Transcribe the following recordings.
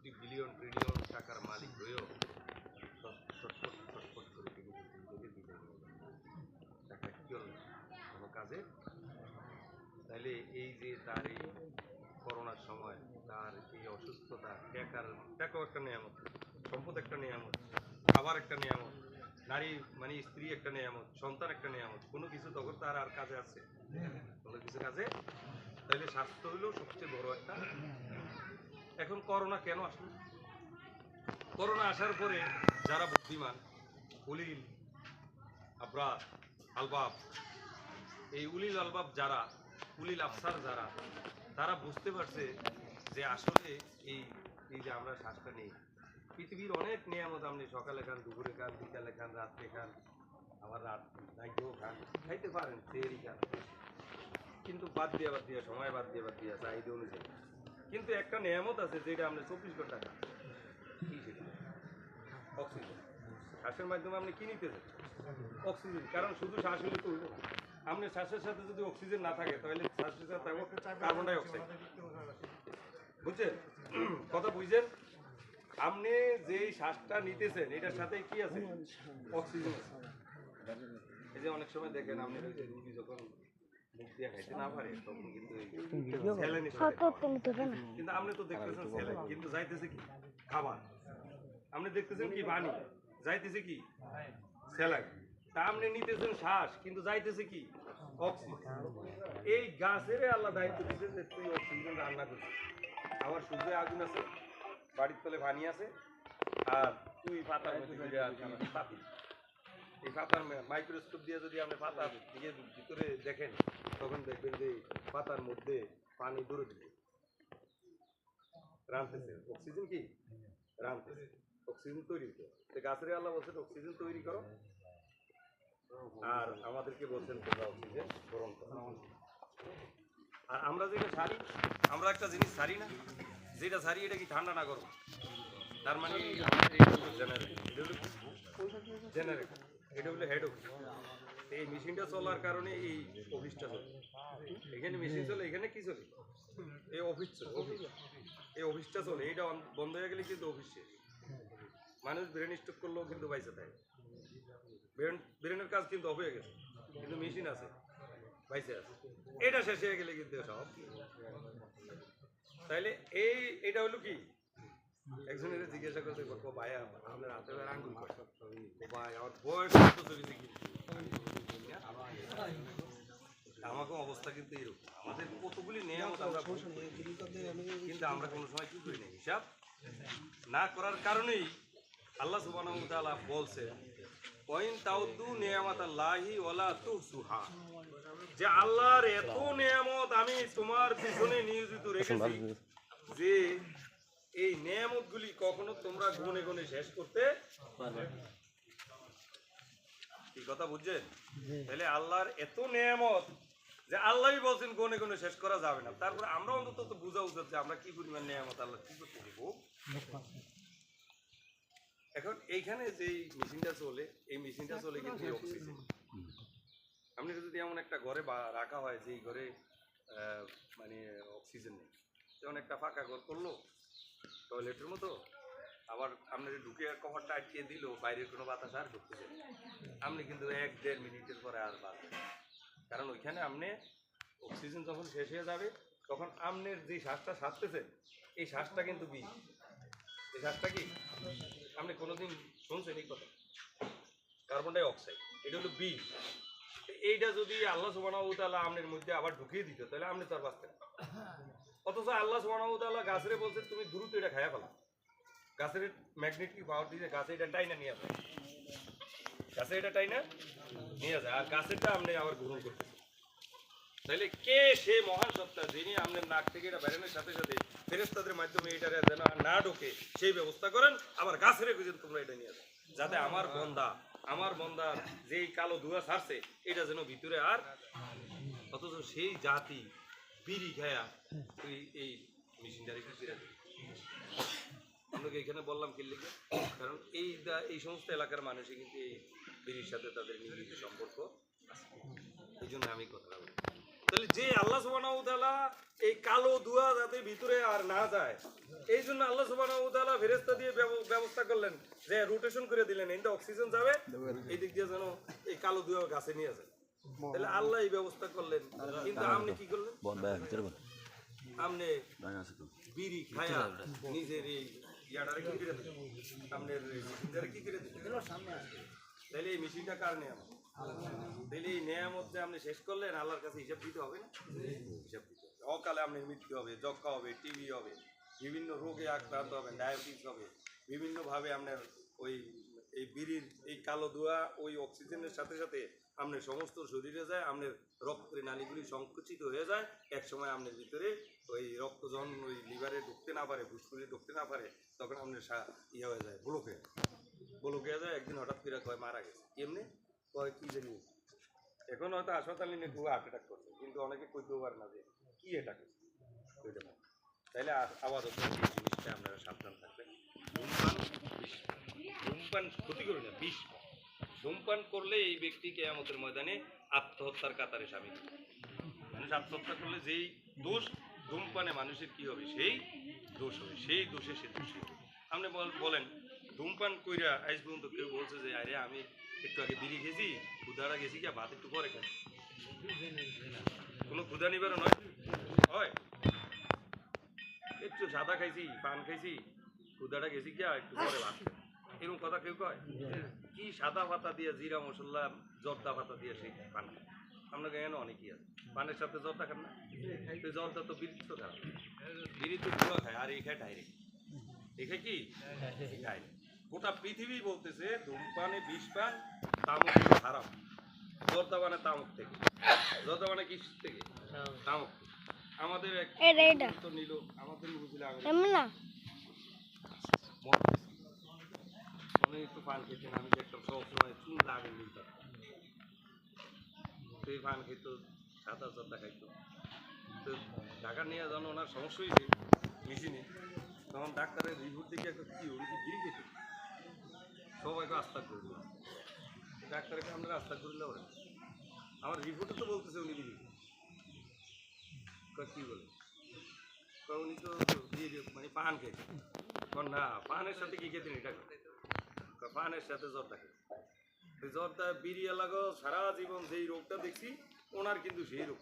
কোটি billion trillion টাকার মালিক হয়েও ছটফট ছটফট করে তিনি বিদায় নিয়ে টাকা কি হল কোনো কাজে। তাইলে এই যে তার এই করোনার সময় তার এই অসুস্থতা, টাকাও একটা নিয়ামত, সম্পদ একটা নিয়ামত, খাবার একটা নিয়ামত, নারী মানে স্ত্রী একটা নিয়ামত, সন্তান একটা নিয়ামত, কোনো কিছু তখন তার আর কাজে আছে কোনো কিছু কাজে। তাইলে স্বাস্থ্য হইল সবচেয়ে বড় একটা। এখন করোনা কেন আসলো? করোনা আসার পরে যারা বুদ্ধিমান, উলিল আবরার আলবাব, এই উলিল আলবাব যারা, উলিল আফসার যারা, তারা বুঝতে পারছে যে আসলে এই যে আমরা শ্বাসটা নেই, পৃথিবীর অনেক নিয়ামত আপনি সকালে খান, দুপুরে খান, বিকালে খান, রাত্রে খান, আবার রাত নাইটেও খান, খাইতে পারেন, তেরি খান, কিন্তু বাদ দিয়ে সময় বাদ দিয়ে চাহিদা অনুযায়ী। কিন্তু একটা নিয়ামত আছে যেটা আমরা 24 ঘন্টা খান, কি সেটা? অক্সিজেন। শ্বাসের মাধ্যমে আপনি কি নিতেছেন? অক্সিজেন। কারণ শুধু শ্বাস হলে তো হইল, আপনার শ্বাসের সাথে যদি অক্সিজেন না থাকে তাহলে শ্বাসের সাথে কার্বন ডাই অক্সাইড। বুঝছেন কথা? বুঝছেন? আপনি যে শ্বাসটা নিতেছেন এটার সাথে কি আছে? অক্সিজেন আছে। এই যে অনেক সময় দেখেন আপনি রুগী যখন মুখ দিয়ে খাইতে না পারে তখন কিন্তু কিন্তু আপনি তো দেখতেছেন স্যালাইন, কিন্তু যাইতেছে কি? খাবার। আপনি দেখতেছেন কি? পানি। যাইতেছে কি? স্যালাইন। তা আপনি নিতেছেন শ্বাস, কিন্তু যাইতেছে কি? অক্সিজেন। এই গাছের আল্লাহ দায়িত্ব দিচ্ছেন যে তুই অক্সিজেন রান্না করছিস, আবার সূর্যে আগুন আছে, বাড়ির তলে পানি আছে, আর তুই পাতার মধ্যে পাতি। এই পাতার মাইক্রোস্কোপ দিয়ে যদি আপনি পাতার দিকে ভিতরে দেখেন তখন দেখবেন যে পাতার মধ্যে পানি দূরে দিবে, রানতেছে। অক্সিজেন কি? রানতেছে। অক্সিজেন তৈরি করতে গাছের আল্লাহ বলছেন অক্সিজেন তৈরি করো, আর আমাদেরকে বলছেন তোমরা অক্সিজেন গ্রহণ করো। আর আমরা যেটা ছাড়ি, আমরা একটা জিনিস ছাড়ি না, যেটা ছাড়ি এটা কি ঠান্ডা না গরম? তার মানে জেনারেটর, এটা হলো হেড অফিস। এই মেশিনটা চলার কারণে এই অফিসটা চলে। এখানে মেশিন চলে, এখানে কি চলে? এই অফিস চলে। এই অফিসটা চলে, এইটা বন্ধ হয়ে গেলে কিন্তু অফিস শেষ। মানুষ ব্রেন স্ট্রোক করলেও কিন্তু বাইসে থাকে, ব্রেনের কাজ কিন্তু অফ হয়ে গেছে, কিন্তু মেশিন আছে, বাইসে আছে। এটা শেষ হয়ে গেলে কিন্তু সব। তাইলে এইটা হলো কি? একজনের জিজ্ঞাসা করতে ভাই আপনার হাতে আঙ্গুল ভাই আমার বয়স চলেছে, আমাকে অবস্থা কিন্তু এরকম। আমাদের কতগুলি নিয়ামত আমরা, কিন্তু আমরা কোনো সময় কি করি না, হিসাব না করার কারণেই আল্লাহ সুবহানাহু ওয়া তাআলা বলছে ওয়াইন তাউদ্দু নিয়ামাতাল্লাহি ওয়ালা তুহসুহা, যে আল্লাহর এত নিয়ামত আমি তোমার পিছনে নিয়োজিত রেখেছি যে এই নিয়ামতগুলি কখনো তোমরা গুণে গুণে শেষ করতে পারবে না। কি কথা বুঝছেন? তাহলে আল্লাহর এত নিয়ামত যে আল্লাহই বলছেন গুণে গুণে শেষ করা যাবে না। তারপরে আমরা অন্তত তো বোঝা উচিত যে আমরা কি পরিমাণ নিয়ামত আল্লাহ কি করতে দিব। এখন এইখানে যে মেশিনটা চলে, এই মেশিনটা চলে কিন্তু অক্সিজেন। আপনি যদি এমন একটা ঘরে রাখা হয় যে ঘরে মানে অক্সিজেন নেই, যেমন একটা ফাঁকা ঘর করলো টয়লেটের মতো, আবার আপনার ঢুকে কভারটা আটকে দিল, বাইরের কোনো বাতাস আর ঢুকতেছে, আপনি কিন্তু 1-1.5 মিনিটের পরে আর বাঁচবেন। কারণ ওইখানে আপনি অক্সিজেন যখন শেষ হয়ে যাবে তখন আপনার যে শ্বাসটা ছাড়তেছেন এই শ্বাসটা কিন্তু বিষ। এই শ্বাসটা কি আপনি কোনোদিন শুনছেন এই কথা? কার্বন ডাই অক্সাইড, এটা হলো বিষ। এইটা যদি আল্লাহ সুবহানাহু ওয়া তাআলা আপনার মধ্যে আবার ঢুকিয়ে দিত তাহলে আপনি তো আর বাঁচতেন। অথচ আল্লাহ সুবহানাহু ওয়া তাআলা গাছের বলছেন তুমি দ্রুত এটা খাইয়া ফেলা। গাছের ম্যাগনেটিক পাওয়ার দিয়ে গাছে এটা টাইনা নিয়ে যায়, গাছে এটা টাইনা নিয়ে যায়, আর গাছেরটা আপনি আবার গ্রহণ করতে। তাহলে কে সে মহান সত্তা যিনি আপনার নাক থেকে এটা বেরোনোর সাথে সাথে ফেরেশতাদের মাধ্যমে এটা যেন না ঢোকে সেই ব্যবস্থা করেন, আবার গাছের খুঁজে তোমরা এটা নিয়ে যাও, যাতে আমার বন্দার যেই কালো ধোঁয়া ছাড়ছে এটা যেন ভিতরে আর। অথচ সেই জাতি বিড়ি খায়া এই মেশিনটা রেখে ফিরে আপনাকে এখানে বললাম কি লিখে, কারণ এই সমস্ত এলাকার মানুষই কিন্তু এই বিড়ির সাথে তাদের নিবিড় সম্পর্ক আছে, এই জন্য আমি কথা বলি। তাহলে যে আল্লাহ সুবহানাহু ওয়া তাআলা এই কালো ধোঁয়া যাতে ভিতরে আর না যায়, এই জন্য আল্লাহ সুবহানাহু ওয়া তাআলা ফেরেশতা দিয়ে ব্যবস্থা করলেন যে রোটেশন করে দিলেন, এইটা অক্সিজেন যাবে এই দিক দিয়ে যেন এই কালো ধোঁয়া গাছে নিয়ে যায়। তাহলে আল্লাহ এই ব্যবস্থা করলেন, কিন্তু আপনি কি করলেন? আপনি বিড়ি খায়া নিজের এই ইয়াটারে কি করে দিলেন? আপনার মেশিনটারে কি করে দিলেন? তাহলে এই মেশিনটা কার নেয়ামত? তাহলে এই নেয়ামত যে আপনি শেষ করলেন, আল্লাহর কাছে হিসাব দিতে হবে না? হিসাব দিতে হবে। অকালে আপনার মৃত্যু হবে, যক্কা হবে, টিবি হবে, বিভিন্ন রোগে আক্রান্ত হবেন, ডায়াবেটিস হবে, বিভিন্নভাবে আপনার ওই এই বিড়ির এই কালো ধোঁয়া ওই অক্সিজেনের সাথে সাথে আপনার সমস্ত শরীরে যায়, আপনার রক্তের নালীগুলি সংকুচিত হয়ে যায়, এক সময় আপনার ভিতরে ওই রক্ত যখন ওই লিভারে ঢুকতে না পারে, ফুসফুসে ঢুকতে না পারে, তখন আপনার ইয়ে হয়ে যায়, ব্লক হয়ে যায়। একদিন হঠাৎ করে কয় মারা গেছে, কেমনি কয় কি জানি, এখন হয়তো হাসপাতালে নিয়ে খুব হার্ট অ্যাটাক করছে, কিন্তু অনেকে কইতেও পারে না যে কি এটা করছে, ওইটা না। তাইলে আপাতত এই জিনিসটা আপনারা সাবধান থাকবেন। ধূমপান ক্ষতি করবে না, বিষ। ধূমপান করলে এই ব্যক্তি কিয়ামতের ময়দানে আত্মহত্যার কাতারে সামিল। মানুষ আত্মহত্যা করলে যেই দোষ ধূমপানে মানুষের কি হবে, সেই দোষ হবে, সেই দোষে সে দোষী হবে। আপনি বলেন ধূমপান কইরা আজ পর্যন্ত কেউ বলছে যে আরে আমি একটু আগে বিড়ি খেয়েছি, ক্ষুধাটা গেছি কি ভাত একটু পরে খাই? কোনো ক্ষুধা নিবারণ হয়? একটু সাদা খাইছি, পান খাইছি, ক্ষুধাটা গেছি কি একটু পরে ভাত, এরকম কথা কেউ কয়? কি সাদা পাতা দিয়ে জিরা মশলা জর্দা পাতা দিয়ে সেই পান খায়। আপনাকে এখানে অনেকই আছে পানের সাথে জর্দা খান না? জর্দা তো বিড়ি তো খায়, বিড়ি তো গুঁড়া খায়, আর এই খায় ডাইরেক্ট। দেখে কি খায়? গোটা পৃথিবী বলতেছে ধূমপানে বিষ পান, তামক হারাম। জর্দা মানে তামক থেকে, জর্দা মানে কি থেকে? তামক। আমাদের এক তো নিল, আমাদের বুঝলে একটু পান খেতেন, আমি দেখতাম সবসময় চুল লাগে নিতাম, সেই পান খেত, সাদা জর্দা খাইতো। তো ঢাকা নিয়ে যখন ওনার সমস্যা হয়েছে মেশিনে, তখন ডাক্তারের রিপোর্ট দেখে একটা কি উনি কি বিড়ি খেত, সবাইকে আস্থা করে দিল। ডাক্তারকে আপনারা আস্থা করলে ওরা আমার রিপোর্টে তো বলতেছে উনি বিড়ি কি বলে, উনি তো মানে পান খেতে, না পানের সাথে কি খেতেন? এটা পানের সাথে জর্দা খেতে। জর্দা বিড়ি এলাকা সারা জীবন যেই রোগটা দেখছি ওনার কিন্তু সেই রোগ,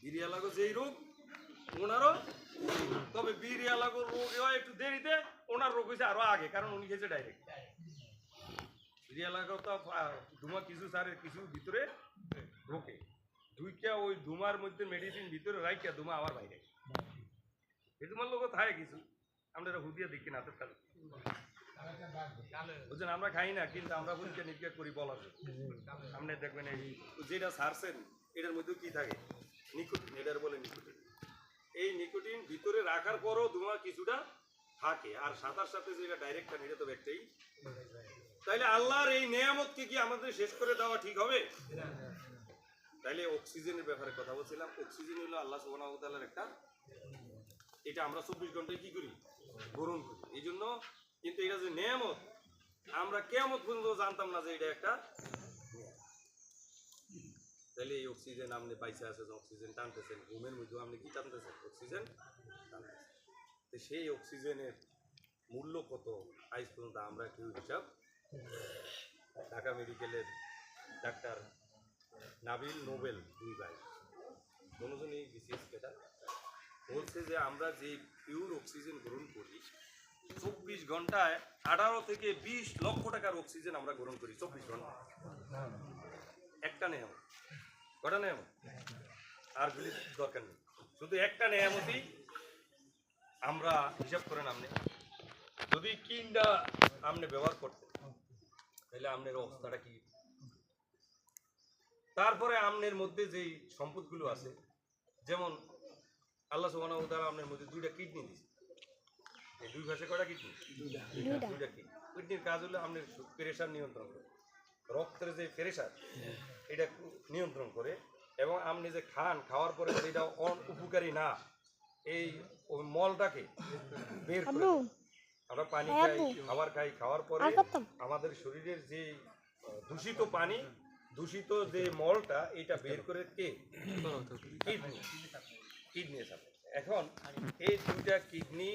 বিড়ি এলাকা যেই রোগ ওনারও, তবে বিড়ি এলাকার রোগ হয় একটু দেরিতে, ওনার রোগ হয়েছে আরো আগে, কারণ উনি খেয়েছে ডাইরেক্ট। বিড়ি এলাকা তো ধুমা কিছু সারের কিছু ভিতরে ঢোকে, ঢুইকা ওই ধুমার মধ্যে মেডিসিন ভিতরে রাখিয়া ধুমা আবার বাইরে, এই ধুমার লোক থাকে কিছু, আমরা হুদিয়া দেখি না, বুঝছেন? আমরা খাই না, কিন্তু আমরা পরীক্ষা নিরীক্ষা করি বলার, আপনি দেখবেন এই যেটা ছাড়ছেন এটার মধ্যে কি থাকে, নিকোটিন, এটার বলে নিকোটিন। এই নিকোটিন ভিতরে রাখার পরও ধোঁয়া কিছুটা থাকে, আর সাঁতার সাথে যেটা ডাইরেক্ট খান এটা তো একটাই। তাইলে আল্লাহর এই নেয়ামতকে কি আমাদের শেষ করে দেওয়া ঠিক হবে? তাইলে অক্সিজেনের ব্যাপারে কথা বলছিলাম। অক্সিজেন হলো আল্লাহ সুবহানাহু ওয়া তাআলার একটা, এটা আমরা 24 ঘন্টায় কি করি, গ্রহণ করি। এই জন্য কিন্তু এটা যে নেয়ামত, আমরা কিয়ামত পর্যন্ত জানতাম না যে এটা একটা। তাহলে এই অক্সিজেন আপনি পাইছে আছে, অক্সিজেন টানতেছেন, ঘুমের মধ্যে আপনি কি টানতেছেন? অক্সিজেন টানতেছেন। তো সেই অক্সিজেনের মূল্য কত আজ পর্যন্ত আমরা কেউ হিসাব। ঢাকা মেডিকেলের ডাক্তার নাবিল নোবেল, দুই ভাই, দুজনই বিসিএস ক্যাডার, বলছে যে আমরা যে পিওর অক্সিজেন গ্রহণ করি 24 ঘন্টায় 18 থেকে 20 লক্ষ টাকার অক্সিজেন আমরা গ্রহণ করি 24 ঘন্টায়। একটা নেয়ামত, কটা নেয়ামত? আর গুলি দরকার নেই, শুধু একটা নেয়ামতই আমরা হিসাব করেন। আপনি যদি কিনটা আপনি ব্যবহার করতেন তাহলে আপনার অবস্থাটা কি? তারপরে আমনের মধ্যে যেই সম্পদগুলো আছে, যেমন আল্লাহ সুবহানাহু ওয়া তাআলা আপনার মধ্যে 2টা কিডনি দিয়েছে। এই দুই পাশে কয়টা কিডনি? 2টা কিডনি। কিডনির কাজ হলো আপনার প্রেসার নিয়ন্ত্রণ করে, রক্তের যে প্রেসার এটা নিয়ন্ত্রণ করে, এবং আপনি যে খান, খাওয়ার পরে যেটা উপকারী না এই মলটাকে বের করে। আমরা পানি খাই, খাবার খাই, খাওয়ার পরে আমাদের শরীরের যে দূষিত পানি, দূষিত যে মলটা এটা বের করে কে? Kidney supply. এখন এই দুইটা কিডনি